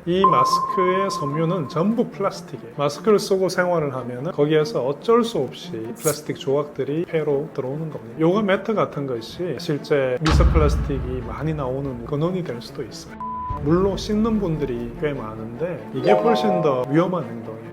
이 마스크의 섬유는 전부 플라스틱이에요. 마스크를 쓰고 생활을 하면 거기에서 어쩔 수 없이 플라스틱 조각들이 폐로 들어오는 겁니다. 요가 매트 같은 것이 실제 미세 플라스틱이 많이 나오는 근원이 될 수도 있어요. 물로 씻는 분들이 꽤 많은데 이게 훨씬 더 위험한 행동이에요.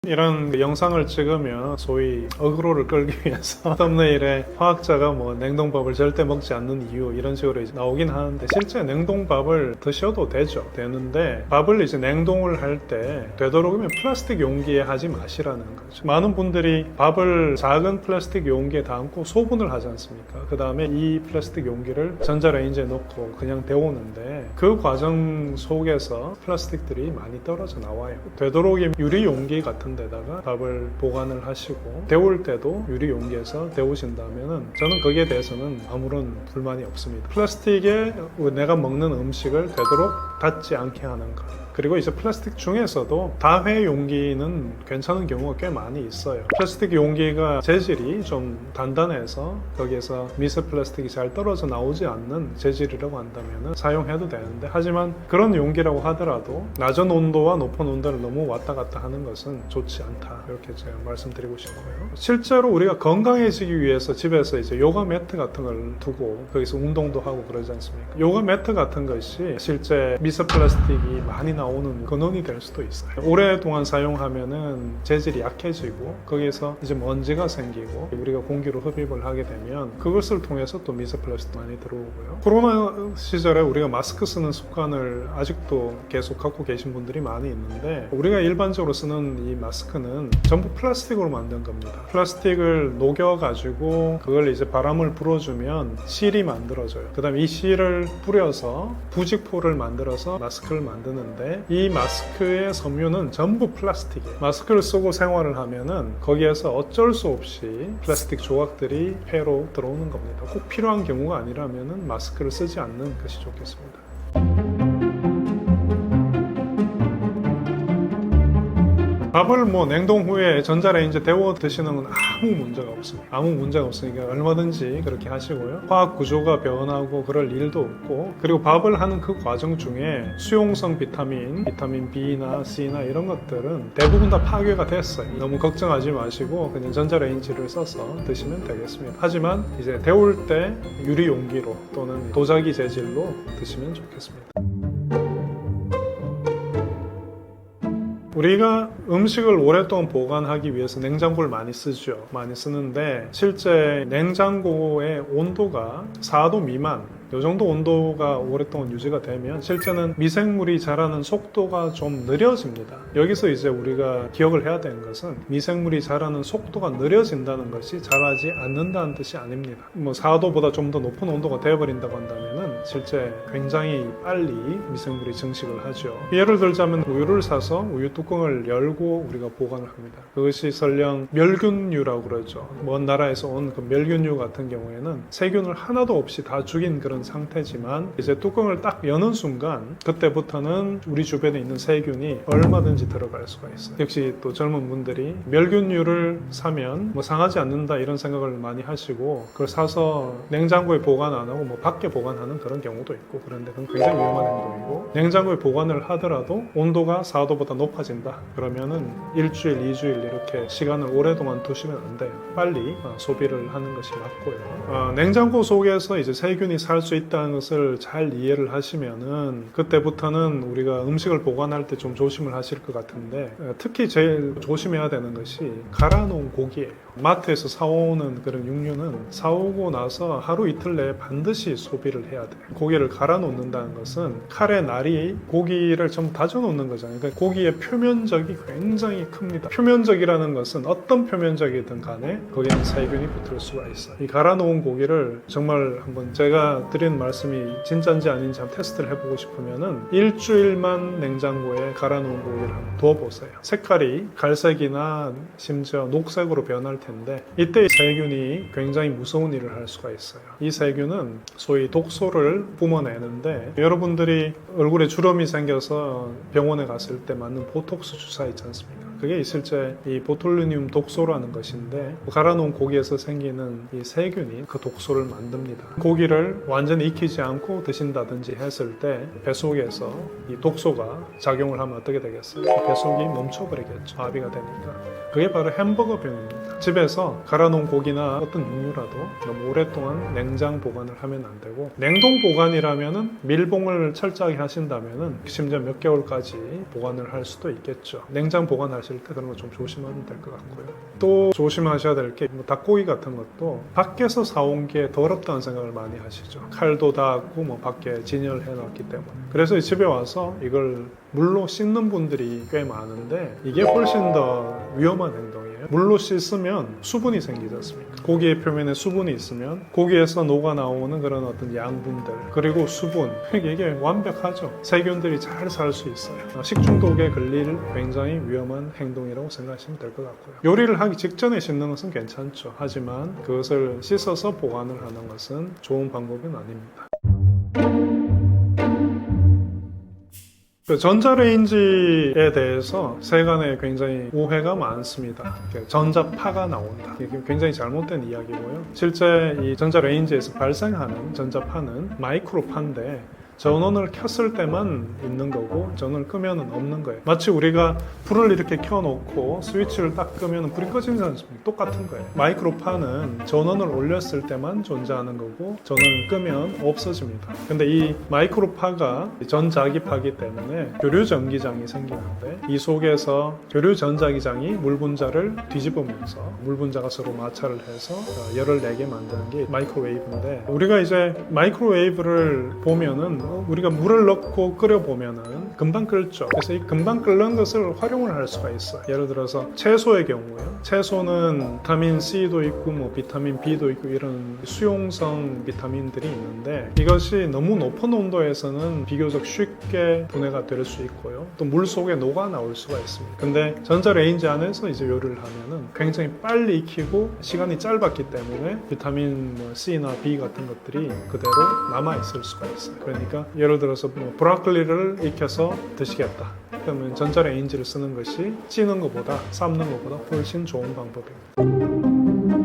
이런 영상을 찍으면 소위 어그로를 끌기 위해서 썸네일에 화학자가 뭐 냉동밥을 절대 먹지 않는 이유 이런 식으로 이제 나오긴 하는데 실제 냉동밥을 드셔도 되는데 밥을 이제 냉동을 할 때 되도록이면 플라스틱 용기에 하지 마시라는 거죠. 많은 분들이 밥을 작은 플라스틱 용기에 담고 소분을 하지 않습니까? 그 다음에 이 플라스틱 용기를 전자레인지에 넣고 그냥 데우는데 그 과정 속에서 플라스틱들이 많이 떨어져 나와요. 되도록이면 유리 용기 같은 데다가 밥을 보관을 하시고 데울 때도 유리 용기에서 데우신다면은 저는 거기에 대해서는 아무런 불만이 없습니다. 플라스틱에 내가 먹는 음식을 되도록 닿지 않게 하는 것. 그리고 이제 플라스틱 중에서도 다회 용기는 괜찮은 경우가 꽤 많이 있어요. 플라스틱 용기가 재질이 좀 단단해서 거기에서 미세 플라스틱이 잘 떨어져 나오지 않는 재질이라고 한다면 사용해도 되는데, 하지만 그런 용기라고 하더라도 낮은 온도와 높은 온도를 너무 왔다 갔다 하는 것은 좋지 않다, 이렇게 제가 말씀드리고 싶고요. 실제로 우리가 건강해지기 위해서 집에서 이제 요가 매트 같은 걸 두고 거기서 운동도 하고 그러지 않습니까? 요가 매트 같은 것이 실제 미세 플라스틱이 많이 나오는 근원이 될 수도 있어요. 오랫동안 사용하면은 재질이 약해지고 거기에서 이제 먼지가 생기고 우리가 공기로 흡입을 하게 되면 그것을 통해서 또 미세 플라스틱 많이 들어오고요. 코로나 시절에 우리가 마스크 쓰는 습관을 아직도 계속 갖고 계신 분들이 많이 있는데, 우리가 일반적으로 쓰는 이 마스크는 전부 플라스틱으로 만든 겁니다. 플라스틱을 녹여가지고 그걸 이제 바람을 불어주면 실이 만들어져요. 그 다음에 이 실을 뿌려서 부직포를 만들어서 마스크를 만드는데, 이 마스크의 섬유는 전부 플라스틱이에요. 마스크를 쓰고 생활을 하면은 거기에서 어쩔 수 없이 플라스틱 조각들이 폐로 들어오는 겁니다. 꼭 필요한 경우가 아니라면은 마스크를 쓰지 않는 것이 좋겠습니다. 밥을 뭐 냉동 후에 전자레인지에 데워 드시는 건 아무 문제가 없습니다. 아무 문제가 없으니까 얼마든지 그렇게 하시고요. 화학 구조가 변하고 그럴 일도 없고, 그리고 밥을 하는 그 과정 중에 수용성 비타민 B나 C나 이런 것들은 대부분 다 파괴가 됐어요. 너무 걱정하지 마시고 그냥 전자레인지를 써서 드시면 되겠습니다. 하지만 이제 데울 때 유리 용기로 또는 도자기 재질로 드시면 좋겠습니다. 우리가 음식을 오랫동안 보관하기 위해서 냉장고를 많이 쓰죠. 많이 쓰는데 실제 냉장고의 온도가 4도 미만, 이 정도 온도가 오랫동안 유지가 되면 실제는 미생물이 자라는 속도가 좀 느려집니다. 여기서 이제 우리가 기억을 해야 되는 것은 미생물이 자라는 속도가 느려진다는 것이 자라지 않는다는 뜻이 아닙니다. 뭐 4도보다 좀 더 높은 온도가 되어버린다고 한다면은 실제 굉장히 빨리 미생물이 증식을 하죠. 예를 들자면 우유를 사서 우유 뚜껑을 열고 우리가 보관을 합니다. 그것이 설령 멸균유라고 그러죠. 먼 나라에서 온 그 멸균유 같은 경우에는 세균을 하나도 없이 다 죽인 그런 상태지만 이제 뚜껑을 딱 여는 순간 그때부터는 우리 주변에 있는 세균이 얼마든지 들어갈 수가 있어요. 역시 또 젊은 분들이 멸균유를 사면 뭐 상하지 않는다 이런 생각을 많이 하시고 그걸 사서 냉장고에 보관 안 하고 뭐 밖에 보관하는 그런 경우도 있고, 그런데 그건 굉장히 위험한 행동이고, 냉장고에 보관을 하더라도 온도가 4도보다 높아진다 그러면은 일주일, 2주일 이렇게 시간을 오랫동안 두시면 안 돼요. 빨리 소비를 하는 것이 맞고요. 냉장고 속에서 이제 세균이 살 수 있다는 것을 잘 이해를 하시면은 그때부터는 우리가 음식을 보관할 때 좀 조심을 하실 것 같은데, 특히 제일 조심해야 되는 것이 갈아놓은 고기예요. 마트에서 사오는 그런 육류는 사오고 나서 하루 이틀 내에 반드시 소비를 해야 돼요. 고기를 갈아 놓는다는 것은 칼의 날이 고기를 좀 다져 놓는 거잖아요. 그러니까 고기의 표면적이 굉장히 큽니다. 표면적이라는 것은 어떤 표면적이든 간에 거기에는 세균이 붙을 수가 있어요. 이 갈아 놓은 고기를 정말 한번 제가 드리는 말씀이 진짜인지 아닌지 한번 테스트를 해보고 싶으면은 일주일만 냉장고에 갈아 놓은 고기를 한번 두어보세요. 색깔이 갈색이나 심지어 녹색으로 변할 텐데 이때 세균이 굉장히 무서운 일을 할 수가 있어요. 이 세균은 소위 독소를 뿜어내는데 여러분들이 얼굴에 주름이 생겨서 병원에 갔을 때 맞는 보톡스 주사 있지 않습니까? 그게 실제 이 보툴리늄 독소라는 것인데 갈아놓은 고기에서 생기는 이 세균이 그 독소를 만듭니다. 고기를 완전히 익히지 않고 드신다든지 했을 때 배 속에서 이 독소가 작용을 하면 어떻게 되겠어요? 배 속이 멈춰버리겠죠. 아비가 되니까. 그게 바로 햄버거 병입니다. 집에서 갈아놓은 고기나 어떤 육류라도 너무 오랫동안 냉장 보관을 하면 안 되고 냉동 보관이라면은 밀봉을 철저하게 하신다면은 심지어 몇 개월까지 보관을 할 수도 있겠죠. 냉장 보관하실 때 그런 거 좀 조심하면 될 것 같고요. 또 조심하셔야 될 게 닭고기 같은 것도 밖에서 사온 게 더럽다는 생각을 많이 하시죠. 칼도 닿았고 뭐 밖에 진열해 놨기 때문에. 그래서 집에 와서 이걸 물로 씻는 분들이 꽤 많은데 이게 훨씬 더 위험한 행동이에요. 물로 씻으면 수분이 생기지 않습니까? 고기의 표면에 수분이 있으면 고기에서 녹아나오는 그런 어떤 양분들 그리고 수분 이게 완벽하죠. 세균들이 잘 살 수 있어요. 식중독에 걸릴 굉장히 위험한 행동이라고 생각하시면 될 것 같고요. 요리를 하기 직전에 씻는 것은 괜찮죠. 하지만 그것을 씻어서 보관을 하는 것은 좋은 방법은 아닙니다. 전자레인지에 대해서 세간에 굉장히 오해가 많습니다. 전자파가 나온다. 이게 굉장히 잘못된 이야기고요. 실제 이 전자레인지에서 발생하는 전자파는 마이크로파인데 전원을 켰을 때만 있는 거고 전원을 끄면 없는 거예요. 마치 우리가 불을 이렇게 켜놓고 스위치를 딱 끄면 불이 꺼지는 않습니까? 똑같은 거예요. 마이크로파는 전원을 올렸을 때만 존재하는 거고 전원을 끄면 없어집니다. 근데 이 마이크로파가 전자기파이기 때문에 교류전기장이 생기는데 이 속에서 교류전자기장이 물분자를 뒤집으면서 물분자가 서로 마찰을 해서 열을 내게 만드는 게 마이크로웨이브인데 우리가 이제 마이크로웨이브를 보면은 우리가 물을 넣고 끓여보면은 금방 끓죠. 그래서 이 금방 끓는 것을 활용을 할 수가 있어요. 예를 들어서 채소의 경우에요. 채소는 비타민 C도 있고 뭐 비타민 B도 있고 이런 수용성 비타민들이 있는데 이것이 너무 높은 온도에서는 비교적 쉽게 분해가 될 수 있고요. 또 물 속에 녹아 나올 수가 있습니다. 근데 전자레인지 안에서 이제 요리를 하면은 굉장히 빨리 익히고 시간이 짧았기 때문에 비타민 C나 B 같은 것들이 그대로 남아 있을 수가 있어요. 그러니까 예를 들어서 뭐 브로콜리를 익혀서 드시겠다. 그러면 전자레인지를 쓰는 것이 찌는 것보다 삶는 것보다 훨씬 좋은 방법입니다.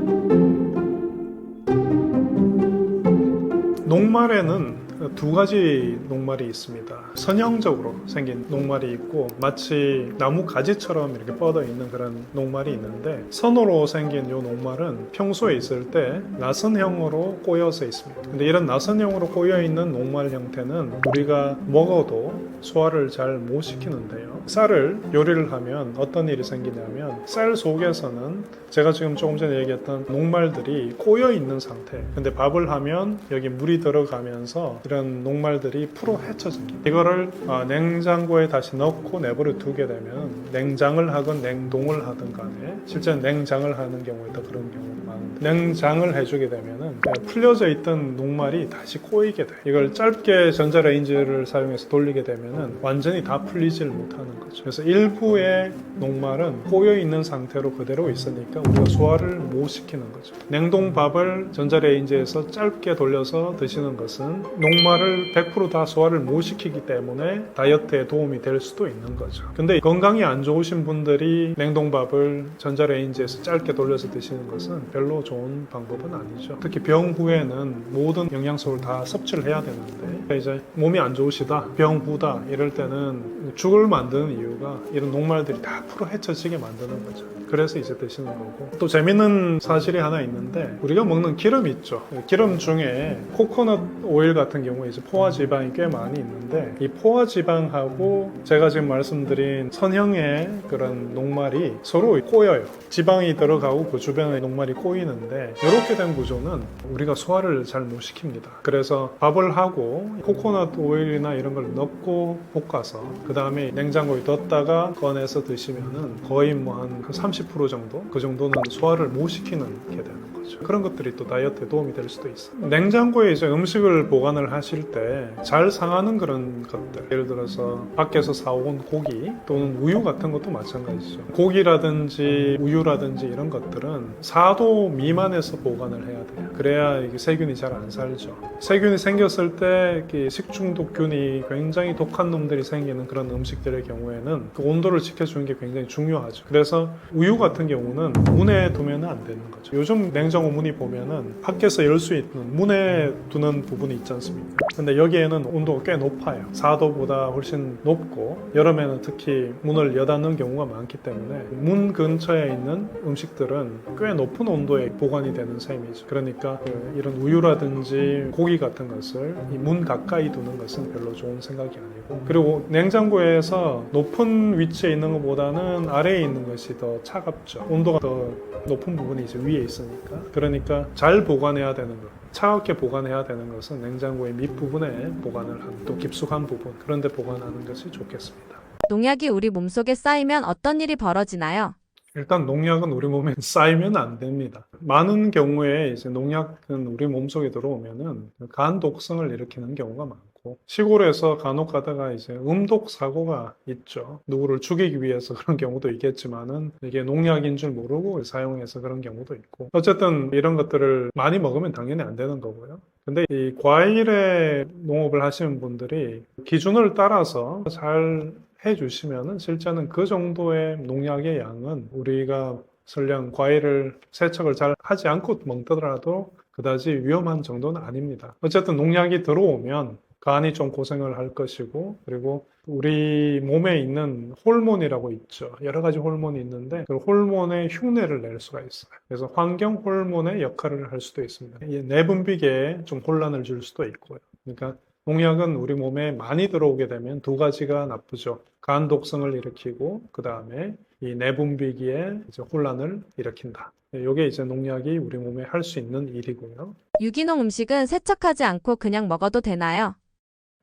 녹말에는 두 가지 녹말이 있습니다. 선형적으로 생긴 녹말이 있고 마치 나무 가지처럼 이렇게 뻗어 있는 그런 녹말이 있는데 선으로 생긴 이 녹말은 평소에 있을 때 나선형으로 꼬여서 있습니다. 근데 이런 나선형으로 꼬여 있는 녹말 형태는 우리가 먹어도 소화를 잘 못 시키는데요. 쌀을 요리를 하면 어떤 일이 생기냐면 쌀 속에서는 제가 지금 조금 전에 얘기했던 녹말들이 꼬여 있는 상태. 근데 밥을 하면 여기 물이 들어가면서 이런 녹말들이 풀어 헤쳐집니다. 이거를 냉장고에 다시 넣고 내버려 두게 되면 냉장을 하건 냉동을 하든 간에 실제 냉장을 하는 경우에 더 그런 경우가 많은데 냉장을 해주게 되면은 풀려져 있던 녹말이 다시 꼬이게 돼. 이걸 짧게 전자레인지를 사용해서 돌리게 되면은 완전히 다 풀리지를 못하는 거죠. 그래서 일부의 녹말은 꼬여 있는 상태로 그대로 있으니까 우리가 소화를 못 시키는 거죠. 냉동밥을 전자레인지에서 짧게 돌려서 드시는 것은 녹말을 100% 다 소화를 못 시키기 때문에 다이어트에 도움이 될 수도 있는 거죠. 근데 건강이 안 좋으신 분들이 냉동밥을 전자레인지에서 짧게 돌려서 드시는 것은 별로 좋은 방법은 아니죠. 특히 병 후에는 모든 영양소를 다 섭취를 해야 되는데 이제 몸이 안 좋으시다, 병 후다 이럴 때는 죽을 만드는 이유가 이런 녹말들이 다 풀어 헤쳐지게 만드는 거죠. 그래서 이제 드시는 거고 또 재밌는 사실이 하나 있는데 우리가 먹는 기름 있죠. 기름 중에 코코넛 오일 같은 경우에 이제 포화 지방이 꽤 많이 있는데 이 포화 지방하고 제가 지금 말씀드린 선형의 그런 녹말이 서로 꼬여요. 지방이 들어가고 그 주변에 녹말이 꼬이는데 이렇게 된 구조는 우리가 소화를 잘 못 시킵니다. 그래서 밥을 하고 코코넛 오일이나 이런 걸 넣고 볶아서 그 다음에 냉장고에 뒀다가 꺼내서 드시면은 거의 뭐 한 30% 정도 그 정도는 소화를 못 시키는 게 되는 거죠. 거죠. 그런 것들이 또 다이어트에 도움이 될 수도 있어요. 냉장고에 이제 음식을 보관을 하실 때 잘 상하는 그런 것들, 예를 들어서 밖에서 사온 고기 또는 우유 같은 것도 마찬가지죠. 고기라든지 우유라든지 이런 것들은 4도 미만에서 보관을 해야 돼요. 그래야 이게 세균이 잘 안 살죠. 세균이 생겼을 때 식중독균이 굉장히 독한 놈들이 생기는 그런 음식들의 경우에는 그 온도를 지켜주는 게 굉장히 중요하죠. 그래서 우유 같은 경우는 문에 두면 안 되는 거죠. 요즘 냉장고 문이 보면은 밖에서 열 수 있는 문에 두는 부분이 있지 않습니까? 근데 여기에는 온도가 꽤 높아요. 4도보다 훨씬 높고 여름에는 특히 문을 여닫는 경우가 많기 때문에 문 근처에 있는 음식들은 꽤 높은 온도에 보관이 되는 셈이죠. 그러니까 이런 우유라든지 고기 같은 것을 이 문 가까이 두는 것은 별로 좋은 생각이 아니고, 그리고 냉장고에서 높은 위치에 있는 것보다는 아래에 있는 것이 더 차갑죠. 온도가 더 높은 부분이 이제 위에 있으니까. 그러니까 잘 보관해야 되는 것, 차갑게 보관해야 되는 것은 냉장고의 밑부분에 보관을 하는, 또 깊숙한 부분, 그런 데 보관하는 것이 좋겠습니다. 농약이 우리 몸속에 쌓이면 어떤 일이 벌어지나요? 일단 농약은 우리 몸에 쌓이면 안 됩니다. 많은 경우에 이제 농약은 우리 몸속에 들어오면은 간 독성을 일으키는 경우가 많고, 시골에서 간혹 가다가 이제 음독 사고가 있죠. 누구를 죽이기 위해서 그런 경우도 있겠지만은 이게 농약인 줄 모르고 사용해서 그런 경우도 있고, 어쨌든 이런 것들을 많이 먹으면 당연히 안 되는 거고요. 근데 이 과일의 농업을 하시는 분들이 기준을 따라서 잘 해주시면은 실제는 그 정도의 농약의 양은 우리가 설령 과일을 세척을 잘 하지 않고 먹더라도 그다지 위험한 정도는 아닙니다. 어쨌든 농약이 들어오면 간이 좀 고생을 할 것이고, 그리고 우리 몸에 있는 호르몬이라고 있죠. 여러 가지 호르몬이 있는데 그 호르몬의 흉내를 낼 수가 있어요. 그래서 환경 호르몬의 역할을 할 수도 있습니다. 이 내분비계에 좀 혼란을 줄 수도 있고요. 그러니까 농약은 우리 몸에 많이 들어오게 되면 두 가지가 나쁘죠. 간 독성을 일으키고, 그 다음에 이 내분비기에 이제 혼란을 일으킨다. 이게 이제 농약이 우리 몸에 할 수 있는 일이고요. 유기농 음식은 세척하지 않고 그냥 먹어도 되나요?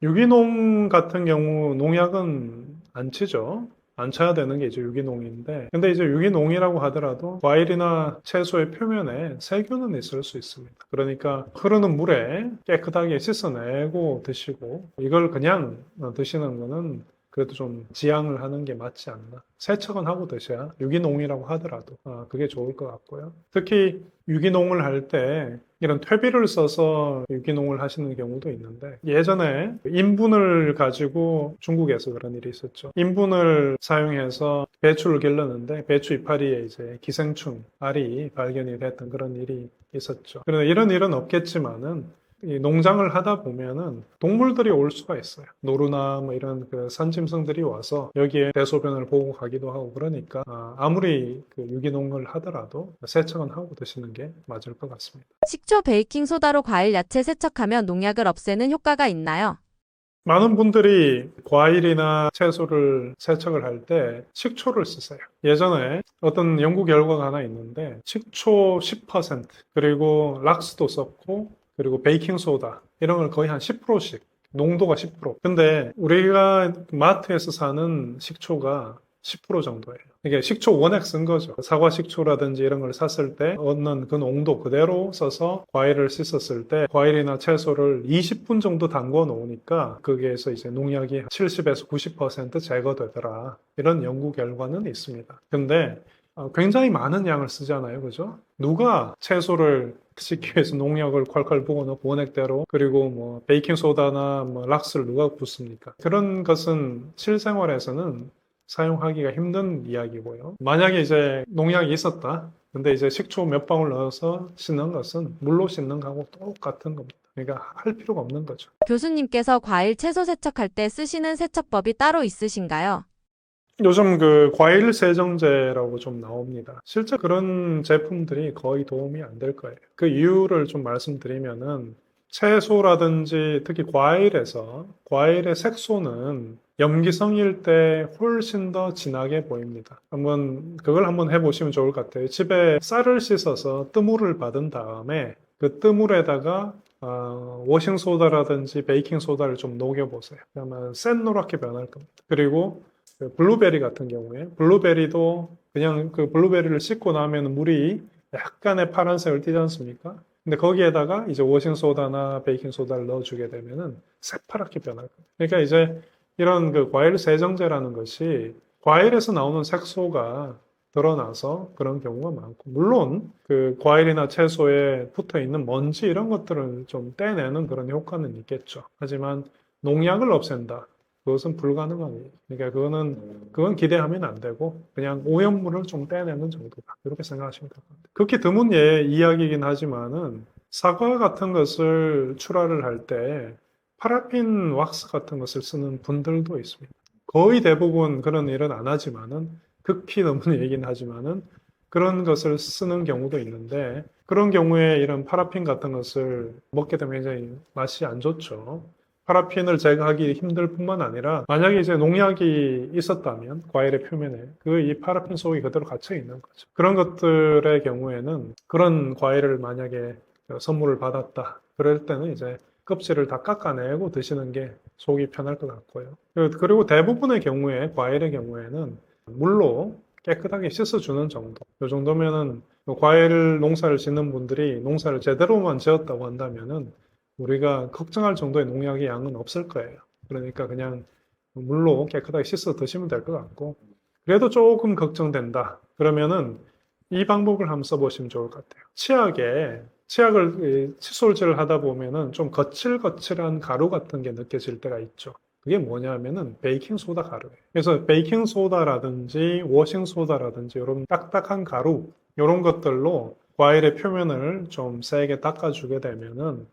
유기농 같은 경우 농약은 안 치죠. 안 쳐야 되는 게 이제 유기농인데, 근데 이제 유기농이라고 하더라도 과일이나 채소의 표면에 세균은 있을 수 있습니다. 그러니까 흐르는 물에 깨끗하게 씻어내고 드시고, 이걸 그냥 드시는 거는 그래도 좀 지양을 하는 게 맞지 않나. 세척은 하고 드셔야, 유기농이라고 하더라도 그게 좋을 것 같고요. 특히 유기농을 할 때 이런 퇴비를 써서 유기농을 하시는 경우도 있는데, 예전에 인분을 가지고 중국에서 그런 일이 있었죠. 인분을 사용해서 배추를 길렀는데 배추 이파리에 이제 기생충, 알이 발견이 됐던 그런 일이 있었죠. 그런데 이런 일은 없겠지만은 이 농장을 하다 보면은 동물들이 올 수가 있어요. 노루나 뭐 이런 그 산짐승들이 와서 여기에 대소변을 보고 가기도 하고, 그러니까 아무리 그 유기농을 하더라도 세척은 하고 드시는 게 맞을 것 같습니다. 식초, 베이킹 소다로 과일, 야채 세척하면 농약을 없애는 효과가 있나요? 많은 분들이 과일이나 채소를 세척을 할 때 식초를 쓰세요. 예전에 어떤 연구 결과가 하나 있는데 식초 10%, 그리고 락스도 썼고, 그리고 베이킹소다 이런 걸 거의 한 10%씩, 농도가 10%. 근데 우리가 마트에서 사는 식초가 10% 정도예요. 이게 식초 원액 쓴 거죠. 사과 식초라든지 이런 걸 샀을 때 얻는 그 농도 그대로 써서 과일을 씻었을 때 과일이나 채소를 20분 정도 담궈 놓으니까 거기에서 이제 농약이 70에서 90% 제거되더라. 이런 연구 결과는 있습니다. 근데 굉장히 많은 양을 쓰잖아요. 그죠? 누가 채소를 씻기 위해서 농약을 콸콸 부어넣고 원액대로, 그리고 뭐 베이킹소다나 뭐 락스를 누가 붓습니까? 그런 것은 실생활에서는 사용하기가 힘든 이야기고요. 만약에 이제 농약이 있었다. 근데 이제 식초 몇 방울 넣어서 씻는 것은 물로 씻는 거하고 똑같은 겁니다. 그러니까 할 필요가 없는 거죠. 교수님께서 과일, 채소 세척할 때 쓰시는 세척법이 따로 있으신가요? 요즘 그 과일 세정제라고 좀 나옵니다. 실제 그런 제품들이 거의 도움이 안 될 거예요. 그 이유를 좀 말씀드리면은, 채소라든지 특히 과일에서 과일의 색소는 염기성일 때 훨씬 더 진하게 보입니다. 그걸 한번 해보시면 좋을 것 같아요. 집에 쌀을 씻어서 뜨물을 받은 다음에 그 뜨물에다가 워싱소다라든지 베이킹소다를 좀 녹여보세요. 그러면 센 노랗게 변할 겁니다. 그리고 그 블루베리 같은 경우에 블루베리도 그냥 그 블루베리를 씻고 나면 물이 약간의 파란색을 띠지 않습니까? 근데 거기에다가 이제 워싱소다나 베이킹소다를 넣어주게 되면은 새파랗게 변할 거예요. 그러니까 이제 이런 그 과일 세정제라는 것이 과일에서 나오는 색소가 드러나서 그런 경우가 많고, 물론 그 과일이나 채소에 붙어 있는 먼지 이런 것들을 좀 떼내는 그런 효과는 있겠죠. 하지만 농약을 없앤다. 그것은 불가능한 일이에요. 그러니까 그건 기대하면 안 되고 그냥 오염물을 좀 떼내는 정도다. 이렇게 생각하시면 될 것 같아요. 극히 드문 이야기이긴 하지만은 사과 같은 것을 출하를 할 때 파라핀 왁스 같은 것을 쓰는 분들도 있습니다. 거의 대부분 그런 일은 안 하지만은 극히 드문 얘기긴 하지만은 그런 것을 쓰는 경우도 있는데 그런 경우에 이런 파라핀 같은 것을 먹게 되면 굉장히 맛이 안 좋죠. 파라핀을 제거하기 힘들 뿐만 아니라 만약에 이제 농약이 있었다면 과일의 표면에 이 파라핀 속이 그대로 갇혀 있는 거죠. 그런 것들의 경우에는 그런 과일을 만약에 선물을 받았다. 그럴 때는 이제 껍질을 다 깎아내고 드시는 게 속이 편할 것 같고요. 그리고 대부분의 경우에 과일의 경우에는 물로 깨끗하게 씻어주는 정도. 이 정도면은 과일 농사를 짓는 분들이 농사를 제대로만 지었다고 한다면은 우리가 걱정할 정도의 농약의 양은 없을 거예요. 그러니까 그냥 물로 깨끗하게 씻어 드시면 될 것 같고, 그래도 조금 걱정된다. 그러면은 이 방법을 한번 써보시면 좋을 것 같아요. 치약을 칫솔질을 하다 보면은 좀 거칠거칠한 가루 같은 게 느껴질 때가 있죠. 그게 뭐냐면은 베이킹소다 가루예요. 그래서 베이킹소다라든지 워싱소다라든지 이런 딱딱한 가루, 이런 것들로 과일의 표면을 좀 세게 닦아주게 되면은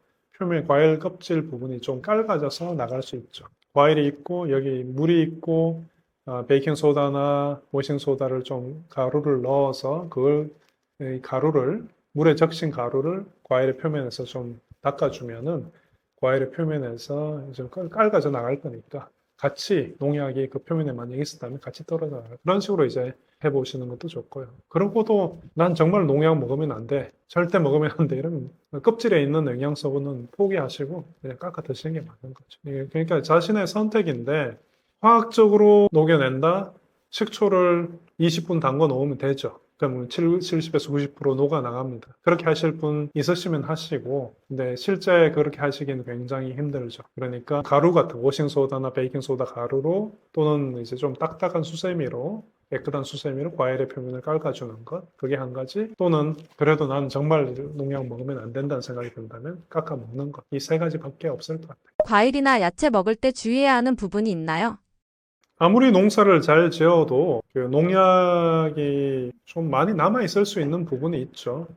과일 껍질 부분이 좀 깔아져서 나갈 수 있죠. 과일이 있고 여기 물이 있고 베이킹 소다나 워싱 소다를 좀 가루를 넣어서 물에 적신 가루를 과일의 표면에서 좀 닦아주면은 과일의 표면에서 좀 깔아져 나갈 거니까 같이 농약이 그 표면에 만약 있었다면 같이 떨어져 나갈 그런 식으로 이제 해보시는 것도 좋고요. 그러고도 난 정말 농약 먹으면 안 돼. 절대 먹으면 안 돼. 이러면 껍질에 있는 영양소는 포기하시고 그냥 깎아 드시는 게 맞는 거죠. 그러니까 자신의 선택인데 화학적으로 녹여낸다. 식초를 20분 담궈 놓으면 되죠. 그러면 70에서 90% 녹아 나갑니다. 그렇게 하실 분 있으시면 하시고, 근데 실제 그렇게 하시기는 굉장히 힘들죠. 그러니까 가루 같은 워싱소다나 베이킹소다 가루로 또는 이제 좀 딱딱한 수세미로 깨끗한 수세미로 과일의 표면을 깎아주는 것, 그게 한 가지. 또는 그래도 난 정말 농약 먹으면 안 된다는 생각이 든다면 깎아 먹는 것. 이 세 가지밖에 없을 것 같아요. 과일이나 야채 먹을 때 주의해야 하는 부분이 있나요? 아무리 농사를 잘 지어도 그 농약이 좀 많이 남아 있을 수 있는 부분이 있죠.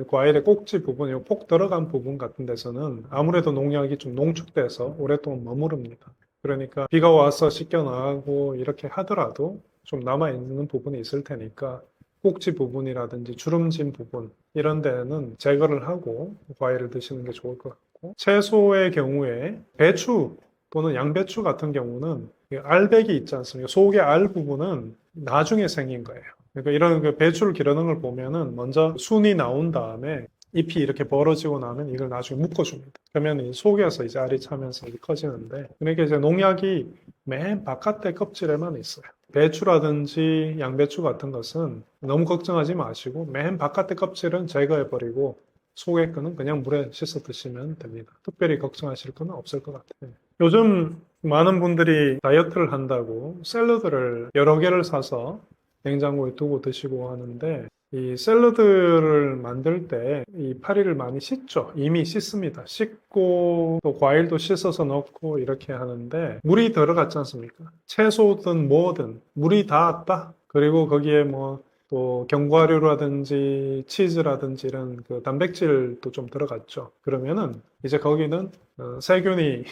과일의 꼭지 부분, 폭 들어간 부분 같은 데서는 아무래도 농약이 좀 농축돼서 오랫동안 머무릅니다. 그러니까 비가 와서 씻겨 나가고 이렇게 하더라도 좀 남아 있는 부분이 있을 테니까 꼭지 부분이라든지 주름진 부분 이런 데는 제거를 하고 과일을 드시는 게 좋을 것 같고, 채소의 경우에 배추 또는 양배추 같은 경우는 알배기 있지 않습니까? 속의 알 부분은 나중에 생긴 거예요. 그러니까 이런 그 배추를 기르는 걸 보면은 먼저 순이 나온 다음에 잎이 이렇게 벌어지고 나면 이걸 나중에 묶어줍니다. 그러면 이 속에서 이제 알이 차면서 이렇게 커지는데, 그러니까 이제 농약이 맨 바깥의 껍질에만 있어요. 배추라든지 양배추 같은 것은 너무 걱정하지 마시고 맨 바깥의 껍질은 제거해버리고 속의 거는 그냥 물에 씻어 드시면 됩니다. 특별히 걱정하실 건 없을 것 같아요. 요즘 많은 분들이 다이어트를 한다고 샐러드를 여러 개를 사서 냉장고에 두고 드시고 하는데, 이 샐러드를 만들 때 이 파리를 많이 씻죠. 이미 씻습니다. 씻고 또 과일도 씻어서 넣고 이렇게 하는데 물이 들어갔지 않습니까? 채소든 뭐든 물이 닿았다. 그리고 거기에 뭐 또 견과류라든지 치즈라든지 이런 그 단백질도 좀 들어갔죠. 그러면은 이제 거기는 세균이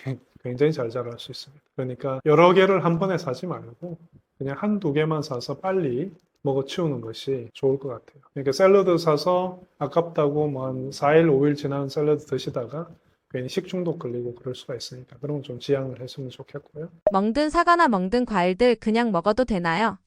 굉장히 잘 자랄 수 있습니다. 그러니까 여러 개를 한 번에 사지 말고 그냥 한두 개만 사서 빨리 먹어 치우는 것이 좋을 것 같아요. 그러니까 샐러드 사서 아깝다고 뭐 한 4일, 5일 지난 샐러드 드시다가 괜히 식중독 걸리고 그럴 수가 있으니까 그런 건 좀 지양을 했으면 좋겠고요. 먹든 사과나 먹든 과일들 그냥 먹어도 되나요?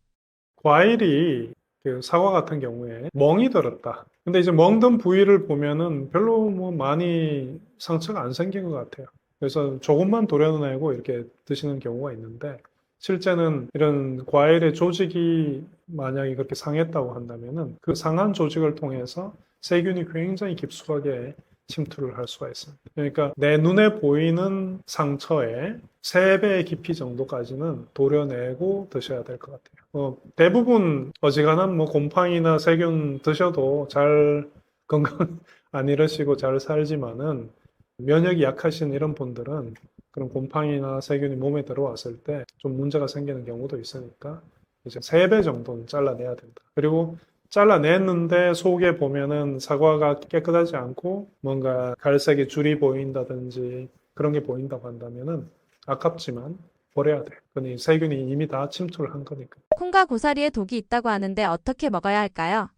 과일이 그 사과 같은 경우에 멍이 들었다. 근데 이제 먹는 부위를 보면은 별로 뭐 많이 상처가 안 생긴 것 같아요. 그래서 조금만 도려내고 이렇게 드시는 경우가 있는데, 실제는 이런 과일의 조직이 만약에 그렇게 상했다고 한다면은 그 상한 조직을 통해서 세균이 굉장히 깊숙하게 침투를 할 수가 있습니다. 그러니까 내 눈에 보이는 상처의 3배의 깊이 정도까지는 도려내고 드셔야 될 것 같아요. 대부분 어지간한 곰팡이나 세균 드셔도 잘 건강 안 잃으시고 잘 살지만은 면역이 약하신 이런 분들은 그런 곰팡이나 세균이 몸에 들어왔을 때 좀 문제가 생기는 경우도 있으니까 이제 3배 정도는 잘라내야 된다. 그리고 잘라냈는데 속에 보면은 사과가 깨끗하지 않고 뭔가 갈색의 줄이 보인다든지 그런 게 보인다고 한다면은 아깝지만 버려야 돼. 그니 세균이 이미 다 침투를 한 거니까. 콩과 고사리에 독이 있다고 하는데 어떻게 먹어야 할까요?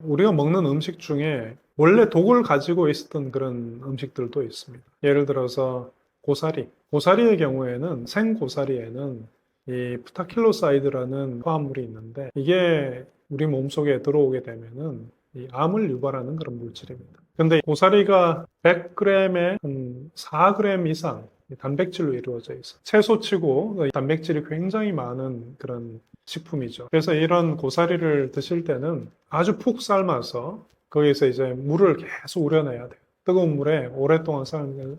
우리가 먹는 음식 중에 원래 독을 가지고 있었던 그런 음식들도 있습니다. 예를 들어서 고사리. 고사리의 경우에는 생고사리에는 이 프타킬로사이드라는 화합물이 있는데 이게 우리 몸속에 들어오게 되면은 이 암을 유발하는 그런 물질입니다. 근데 고사리가 100g에 한 4g 이상 단백질로 이루어져 있어요. 채소치고 단백질이 굉장히 많은 그런 식품이죠. 그래서 이런 고사리를 드실 때는 아주 푹 삶아서 거기에서 이제 물을 계속 우려내야 돼요. 뜨거운 물에 오랫동안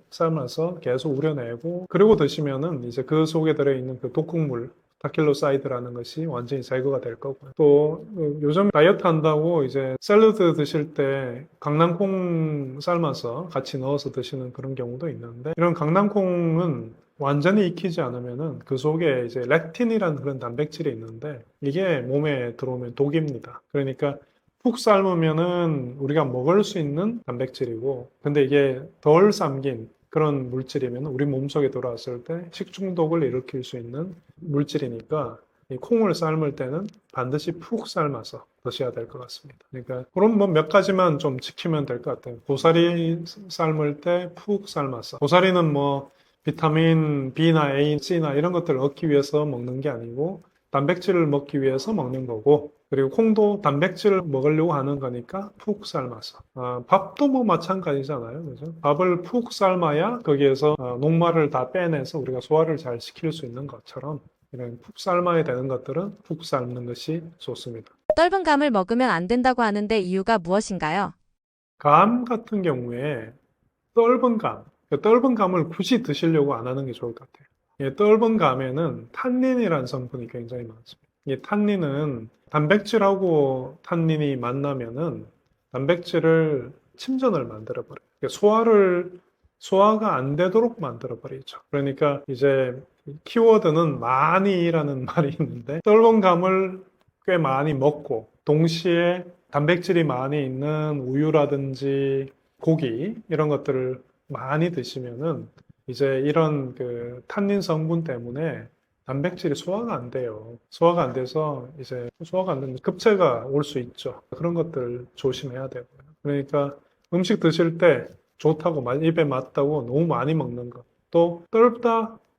삶아서 계속 우려내고 그리고 드시면은 이제 그 속에 들어있는 그 독극물 다킬로사이드라는 것이 완전히 제거가 될 거고요. 또 요즘 다이어트 한다고 이제 샐러드 드실 때 강낭콩 삶아서 같이 넣어서 드시는 그런 경우도 있는데 이런 강낭콩은 완전히 익히지 않으면은 그 속에 이제 렉틴이라는 그런 단백질이 있는데 이게 몸에 들어오면 독입니다. 그러니까 푹 삶으면은 우리가 먹을 수 있는 단백질이고 근데 이게 덜 삶긴 그런 물질이면 우리 몸속에 들어왔을 때 식중독을 일으킬 수 있는 물질이니까 이 콩을 삶을 때는 반드시 푹 삶아서 드셔야 될 것 같습니다. 그러니까 그럼 몇 가지만 좀 지키면 될 것 같아요. 고사리 삶을 때 푹 삶아서 고사리는 비타민 B나 A, C나 이런 것들을 얻기 위해서 먹는 게 아니고 단백질을 먹기 위해서 먹는 거고 그리고 콩도 단백질을 먹으려고 하는 거니까 푹 삶아서 밥도 마찬가지잖아요. 그죠? 밥을 푹 삶아야 거기에서 녹말을 다 빼내서 우리가 소화를 잘 시킬 수 있는 것처럼 이런 푹 삶아야 되는 것들은 푹 삶는 것이 좋습니다. 떫은 감을 먹으면 안 된다고 하는데 이유가 무엇인가요? 감 같은 경우에 떫은 감, 떫은 감을 굳이 드시려고 안 하는 게 좋을 것 같아요. 떫은 감에는 탄닌이라는 성분이 굉장히 많습니다. 이 탄닌은 단백질하고 탄닌이 만나면은 단백질을 침전을 만들어 버려요. 소화가 안 되도록 만들어 버리죠. 그러니까 이제 키워드는 많이라는 말이 있는데 떫은 감을 꽤 많이 먹고 동시에 단백질이 많이 있는 우유라든지 고기 이런 것들을 많이 드시면은 이제 이런 그 탄닌 성분 때문에 단백질이 소화가 안 돼요. 소화가 안 돼서 이제 소화가 안 되면 급체가 올 수 있죠. 그런 것들 조심해야 되고요. 그러니까 음식 드실 때 좋다고 입에 맞다고 너무 많이 먹는 것. 또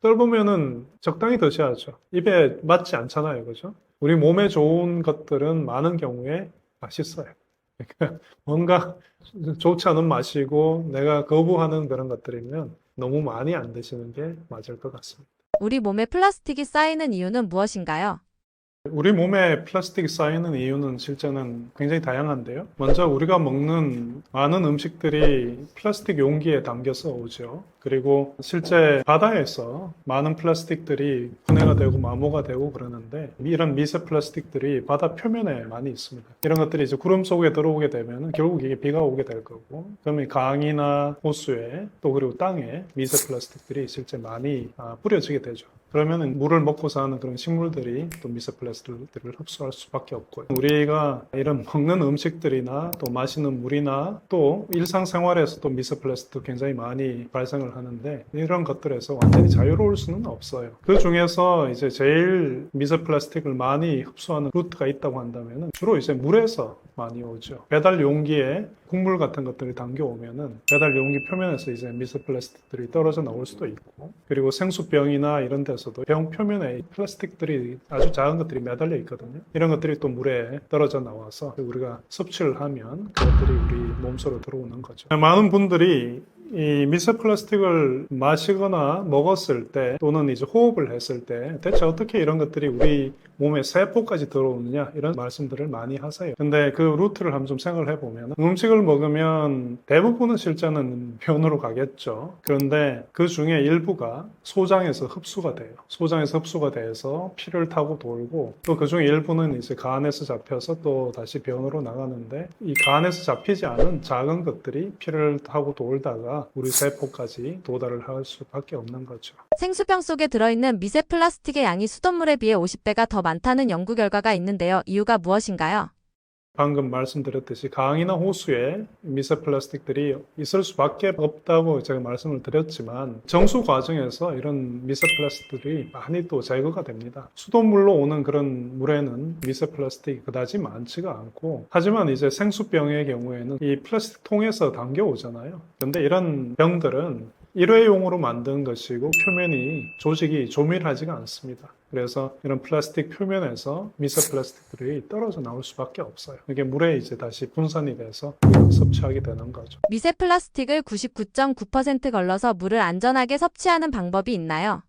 떫으면은 적당히 드셔야죠. 입에 맞지 않잖아요. 그죠? 우리 몸에 좋은 것들은 많은 경우에 맛있어요. 그러니까 뭔가 좋지 않은 맛이고 내가 거부하는 그런 것들이면 너무 많이 안 드시는 게 맞을 것 같습니다. 우리 몸에 플라스틱이 쌓이는 이유는 무엇인가요? 우리 몸에 플라스틱이 쌓이는 이유는 실제는 굉장히 다양한데요. 먼저 우리가 먹는 많은 음식들이 플라스틱 용기에 담겨서 오죠. 그리고 실제 바다에서 많은 플라스틱들이 분해가 되고 마모가 되고 그러는데 이런 미세 플라스틱들이 바다 표면에 많이 있습니다. 이런 것들이 이제 구름 속에 들어오게 되면 결국 이게 비가 오게 될 거고 그러면 강이나 호수에 또 그리고 땅에 미세 플라스틱들이 실제 많이 뿌려지게 되죠. 그러면 물을 먹고 사는 그런 식물들이 또 미세 플라스틱들을 흡수할 수밖에 없고요. 우리가 이런 먹는 음식들이나 또 마시는 물이나 또 일상생활에서도 미세 플라스틱도 굉장히 많이 발생을 하는데 이런 것들에서 완전히 자유로울 수는 없어요. 그 중에서 이제 제일 미세 플라스틱을 많이 흡수하는 루트가 있다고 한다면 주로 이제 물에서 많이 오죠. 배달 용기에 국물 같은 것들이 담겨오면은 배달 용기 표면에서 이제 미세 플라스틱들이 떨어져 나올 수도 있고 그리고 생수병이나 이런 데서도 병 표면에 플라스틱들이 아주 작은 것들이 매달려 있거든요. 이런 것들이 또 물에 떨어져 나와서 우리가 섭취를 하면 그것들이 우리 몸속으로 들어오는 거죠. 많은 분들이 이 미세 플라스틱을 마시거나 먹었을 때 또는 이제 호흡을 했을 때 대체 어떻게 이런 것들이 우리 몸에 세포까지 들어오느냐 이런 말씀들을 많이 하세요. 근데 그 루트를 한번 좀 생각을 해보면 음식을 먹으면 대부분은 실제는 변으로 가겠죠. 그런데 그 중에 일부가 소장에서 흡수가 돼요. 소장에서 흡수가 돼서 피를 타고 돌고 또 그 중에 일부는 이제 간에서 잡혀서 또 다시 변으로 나가는데 이 간에서 잡히지 않은 작은 것들이 피를 타고 돌다가 우리 세포까지 도달을 할 수밖에 없는 거죠. 생수병 속에 들어있는 미세 플라스틱의 양이 수돗물에 비해 50배가 더 많다는 연구 결과가 있는데요. 이유가 무엇인가요? 방금 말씀드렸듯이 강이나 호수에 미세 플라스틱들이 있을 수밖에 없다고 제가 말씀을 드렸지만 정수 과정에서 이런 미세 플라스틱들이 많이 또 제거가 됩니다. 수돗물로 오는 그런 물에는 미세 플라스틱이 그다지 많지가 않고 하지만 이제 생수병의 경우에는 이 플라스틱 통에서 담겨 오잖아요. 근데 이런 병들은 일회용으로 만든 것이고 표면이 조직이 조밀하지가 않습니다. 그래서 이런 플라스틱 표면에서 미세 플라스틱들이 떨어져 나올 수밖에 없어요. 이게 물에 이제 다시 분산이 돼서 섭취하게 되는 거죠. 미세 플라스틱을 99.9% 걸러서 물을 안전하게 섭취하는 방법이 있나요?